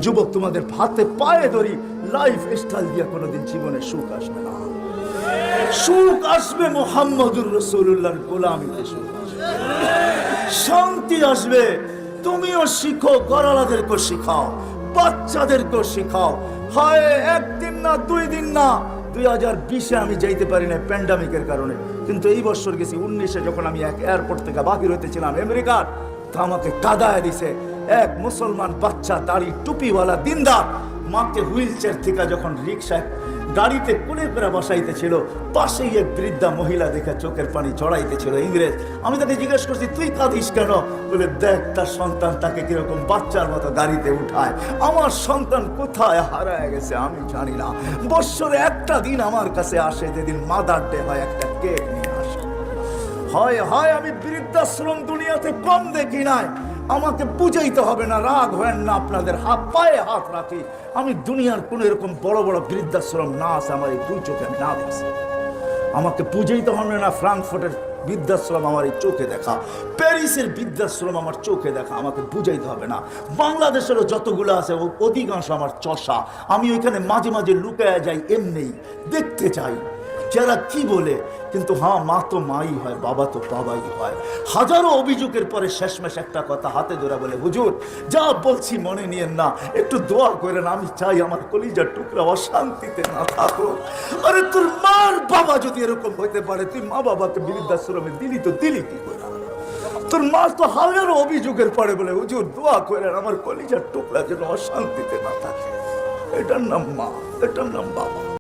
যুবক, তোমাদের হাতে পায়ে ধরি, লাইফ স্টাইল দিয়ে কোনোদিন জীবনে সুখ আসবে না। সুখ আসবে মুহাম্মদুর রাসূলুল্লাহর গোলামিতে, সুখ আসবে, শান্তি আসবে। তুমিও শিখো, গরালাদেরকে শিখাও, বাচ্চাদেরকে শিখাও। হয় একদিন না, 2 দিন না, 2020-এ আমি যাইতে পারি না প্যান্ডামিকের কারণে, কিন্তু এই বছর গেছি 19-এ, যখন আমি এক এয়ারপোর্ট থেকে বাহির হইতেছিলাম আমেরিকার, তা আমাকে কাদায় দিছে এক মুসলমান বাচ্চা, দাড়ি টুপিওয়ালা দিনদার, মাকে হুইল চেয়ার থেকে যখন রিক্সায় গাড়িতে কোলে করে বসাইতেছিল, পাশেই এক বৃদ্ধা মহিলা দেখে চোখের পানি চড়াইতেছিল, ইংরেজ। আমি তাকে জিজ্ঞেস করছি, তুই কাঁদিস কেন? বলে, দেখ তার সন্তান তাকে কিরকম বাচ্চার মতো গাড়িতে উঠায়। আমার সন্তান কোথায় হারায় গেছে আমি জানি না। বৎসরে একটা দিন আমার কাছে আসে, যেদিন মাদার ডে হয়, একটা কেক নিয়ে আসে। হয় হয় আমি বৃদ্ধাশ্রম দুনিয়াতে কম দেখি নাই। আমাকে বুঝাইতে হবে না, রাগ হয় না, আপনাদের হাত পায়ে হাত রাখি। আমি দুনিয়ার কোন এরকম বড় বড় বৃদ্ধাশ্রম না আছে আমার এই 2 চোখে আমি না দেখছি। আমাকে বুঝাইতে হবে না, ফ্রাঙ্কফুর্টের বৃদ্ধাশ্রম আমার এই চোখে দেখা, প্যারিসের বৃদ্ধাশ্রম আমার চোখে দেখা, আমাকে বুঝাইতে হবে না। বাংলাদেশেরও যতগুলো আছে অধিকাংশ আমার চষা। আমি ওইখানে মাঝে মাঝে লুকায়া যাই, এমনি দেখতে চাই যারা কি বলে। কিন্তু হ্যাঁ, মা তো মাই হয়, বাবা তো বাবাই হয়। হাজারো অভিযোগের পরে শেষমেশ একটা কথা হাতে ধরে বলে, হুজুর যা বলছি মনে নিয়েন না, একটু দোয়া করেন। আমি চাই আমার কলিজার টুকরা অশান্তিতে না থাকো। আরে তোর মার বাবা যদি এরকম হইতে পারে, তুই মা বাবাকে বৃদ্ধাশ্রমে দিলি তো দিলি কি করে? তোর মা তো হাজারো অভিযোগের পরে বলে, হুজুর দোয়া করেন আমার কলিজার টুকরা যেন অশান্তিতে না থাকে। এটার নাম মা, এটার নাম বাবা।